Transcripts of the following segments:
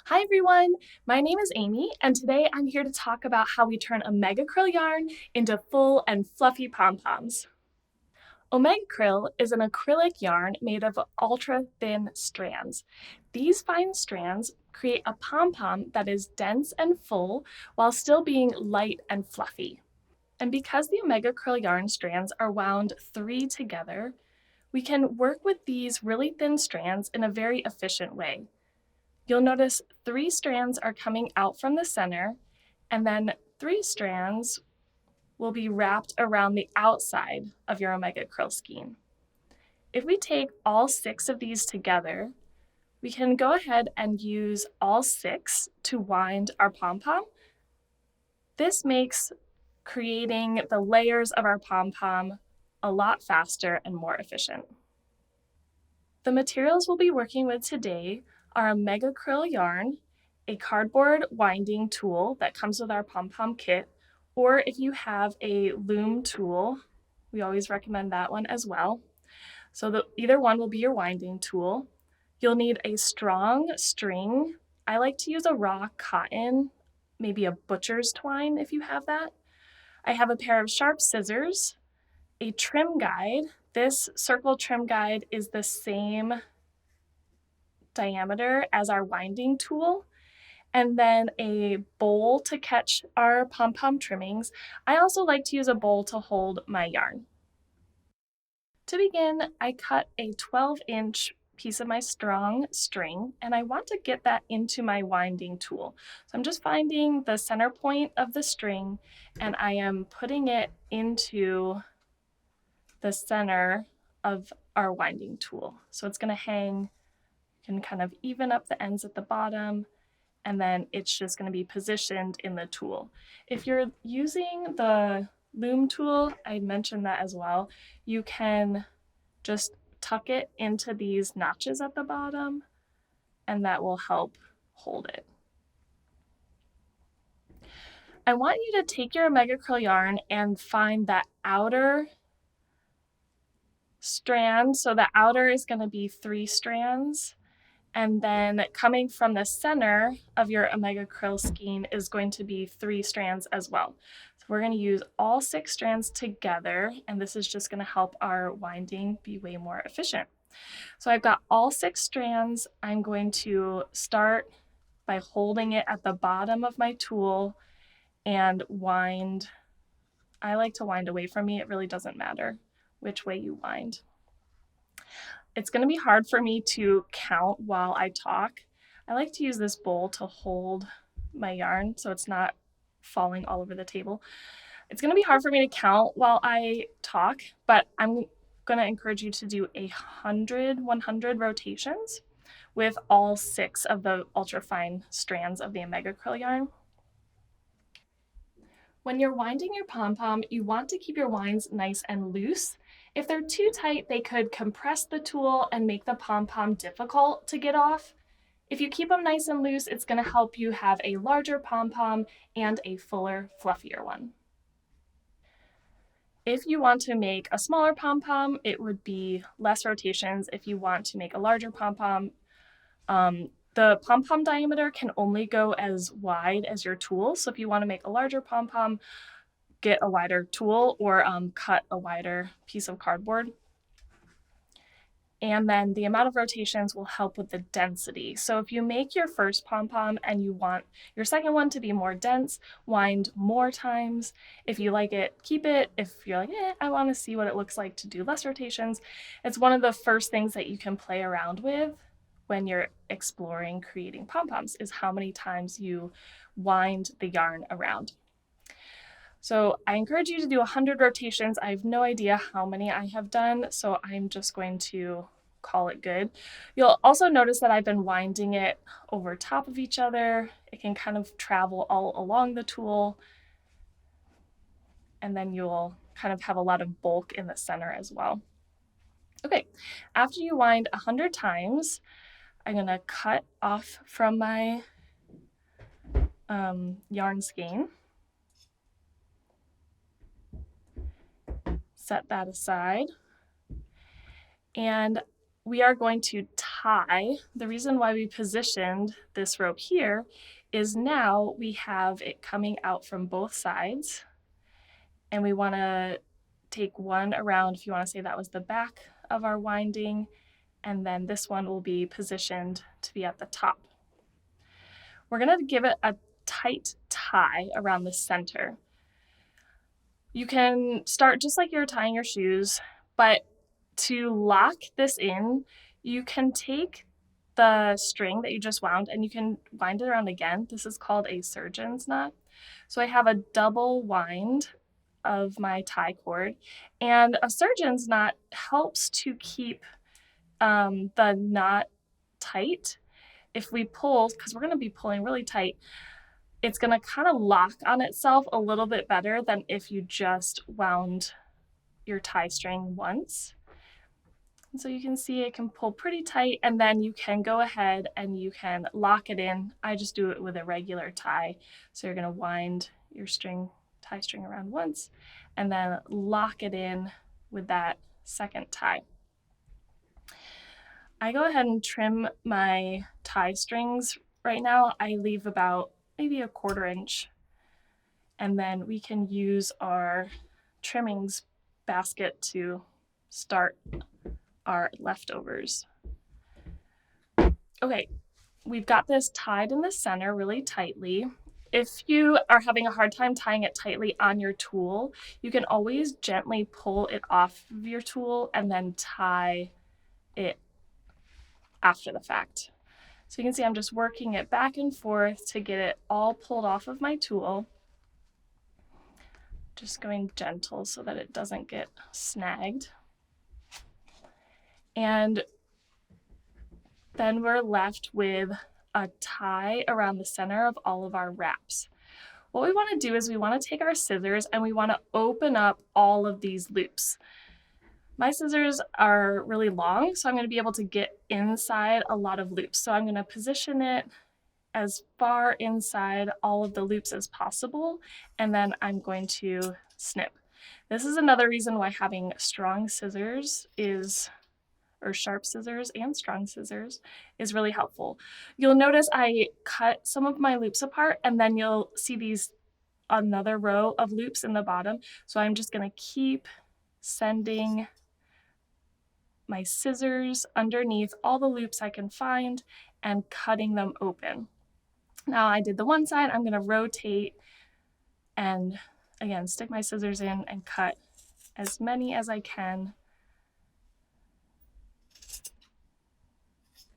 Hi everyone, my name is Amy, and today I'm here to talk about how we turn OmegaCryl yarn into full and fluffy pom-poms. OmegaCryl is an acrylic yarn made of ultra-thin strands. These fine strands create a pom-pom that is dense and full while still being light and fluffy. And because the OmegaCryl yarn strands are wound 3 together, we can work with these really thin strands in a very efficient way. You'll notice 3 strands are coming out from the center, and then 3 strands will be wrapped around the outside of your OmegaCryl skein. If we take all 6 of these together, we can go ahead and use all 6 to wind our pom-pom. This makes creating the layers of our pom-pom a lot faster and more efficient. The materials we'll be working with today are OmegaCryl yarn, a cardboard winding tool that comes with our pom-pom kit, or if you have a loom tool, we always recommend that one as well. So either one will be your winding tool. You'll need a strong string. I like to use a raw cotton, maybe a butcher's twine if you have that. I have a pair of sharp scissors, a trim guide. This circle trim guide is the same diameter as our winding tool, and then a bowl to catch our pom-pom trimmings. I also like to use a bowl to hold my yarn. To begin, I cut a 12-inch piece of my strong string, and I want to get that into my winding tool. So I'm just finding the center point of the string, and I am putting it into the center of our winding tool. So it's going to hang, can kind of even up the ends at the bottom, and then it's just going to be positioned in the tool. If you're using the loom tool, I mentioned that as well, you can just tuck it into these notches at the bottom, and that will help hold it. I want you to take your OmegaCryl yarn and find that outer strand. So the outer is going to be 3 strands. And then coming from the center of your OmegaCryl skein is going to be 3 strands as well. So we're going to use all 6 strands together, and this is just going to help our winding be way more efficient. So I've got all 6 strands. I'm going to start by holding it at the bottom of my tool and wind. I like to wind away from me. It really doesn't matter which way you wind. It's going to be hard for me to count while I talk. I like to use this bowl to hold my yarn so it's not falling all over the table. It's going to be hard for me to count while I talk, but I'm going to encourage you to do 100 rotations with all 6 of the ultrafine strands of the OmegaCryl yarn. When you're winding your pom-pom, you want to keep your winds nice and loose. If they're too tight, they could compress the tool and make the pom-pom difficult to get off. If you keep them nice and loose, it's going to help you have a larger pom-pom and a fuller, fluffier one. If you want to make a smaller pom-pom, it would be less rotations. If you want to make a larger pom-pom, the pom-pom diameter can only go as wide as your tool. So if you want to make a larger pom-pom, get a wider tool or cut a wider piece of cardboard. And then the amount of rotations will help with the density. So if you make your first pom-pom and you want your second one to be more dense, wind more times. If you like it, keep it. If you're like, I want to see what it looks like to do less rotations, it's one of the first things that you can play around with when you're exploring creating pom-poms, is how many times you wind the yarn around. So I encourage you to do 100 rotations. I have no idea how many I have done, so I'm just going to call it good. You'll also notice that I've been winding it over top of each other. It can kind of travel all along the tool, and then you'll kind of have a lot of bulk in the center as well. Okay, after you wind 100 times, I'm going to cut off from my yarn skein. Set that aside. And we are going to tie, the reason why we positioned this rope here is now we have it coming out from both sides, and we want to take one around, if you want to say that was the back of our winding, and then this one will be positioned to be at the top. We're going to give it a tight tie around the center. You can start just like you're tying your shoes, but to lock this in, you can take the string that you just wound and you can wind it around again. This is called a surgeon's knot. So I have a double wind of my tie cord, and a surgeon's knot helps to keep the knot tight. If we pull, because we're going to be pulling really tight, it's going to kind of lock on itself a little bit better than if you just wound your tie string once. And so you can see it can pull pretty tight, and then you can go ahead and you can lock it in. I just do it with a regular tie. So you're going to wind your tie string around once and then lock it in with that second tie. I go ahead and trim my tie strings. Right now I leave about maybe a 1/4 inch, and then we can use our trimmings basket to start our leftovers. Okay, we've got this tied in the center really tightly. If you are having a hard time tying it tightly on your tool, you can always gently pull it off of your tool and then tie it after the fact. So you can see I'm just working it back and forth to get it all pulled off of my tool. Just going gentle so that it doesn't get snagged. And then we're left with a tie around the center of all of our wraps. What we want to do is we want to take our scissors and we want to open up all of these loops. My scissors are really long, so I'm going to be able to get inside a lot of loops. So I'm going to position it as far inside all of the loops as possible, and then I'm going to snip. This is another reason why having strong scissors or sharp scissors and strong scissors is really helpful. You'll notice I cut some of my loops apart, and then you'll see another row of loops in the bottom. So I'm just going to keep sending my scissors underneath all the loops I can find and cutting them open. Now I did the one side, I'm going to rotate and again stick my scissors in and cut as many as I can.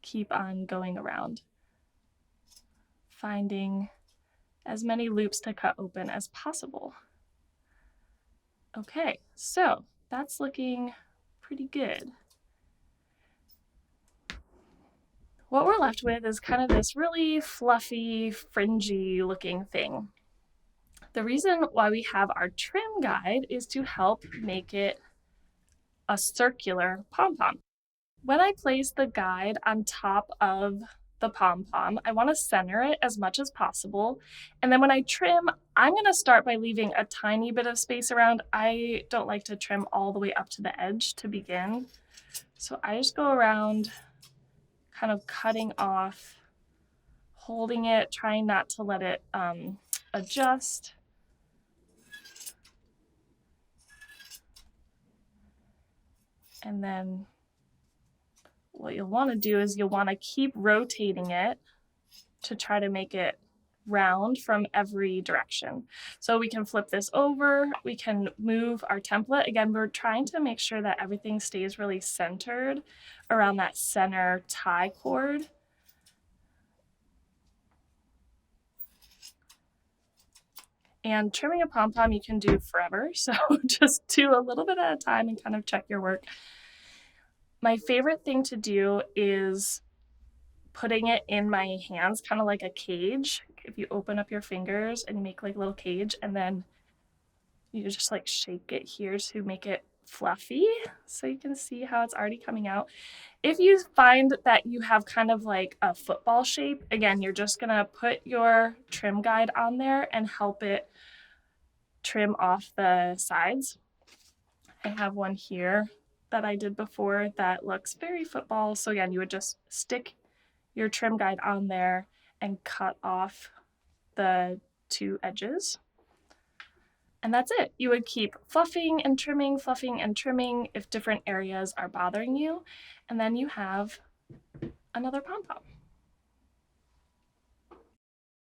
Keep on going around, finding as many loops to cut open as possible. Okay, so that's looking pretty good. What we're left with is kind of this really fluffy, fringy looking thing. The reason why we have our trim guide is to help make it a circular pom-pom. When I place the guide on top of the pom-pom, I want to center it as much as possible. And then when I trim, I'm going to start by leaving a tiny bit of space around. I don't like to trim all the way up to the edge to begin. So I just go around kind of cutting off, holding it, trying not to let it adjust. And then what you'll want to do is you'll want to keep rotating it to try to make it round from every direction. So we can flip this over, we can move our template. Again, we're trying to make sure that everything stays really centered around that center tie cord. And trimming a pom-pom you can do forever, so just do a little bit at a time and kind of check your work. My favorite thing to do is putting it in my hands, kind of like a cage. If you open up your fingers and make like a little cage, and then you just like shake it here to make it fluffy, so you can see how it's already coming out. If you find that you have kind of like a football shape, again, you're just gonna put your trim guide on there and help it trim off the sides. I have one here that I did before that looks very football. So again, you would just stick your trim guide on there and cut off the two edges. And that's it. You would keep fluffing and trimming if different areas are bothering you. And then you have another pom pom.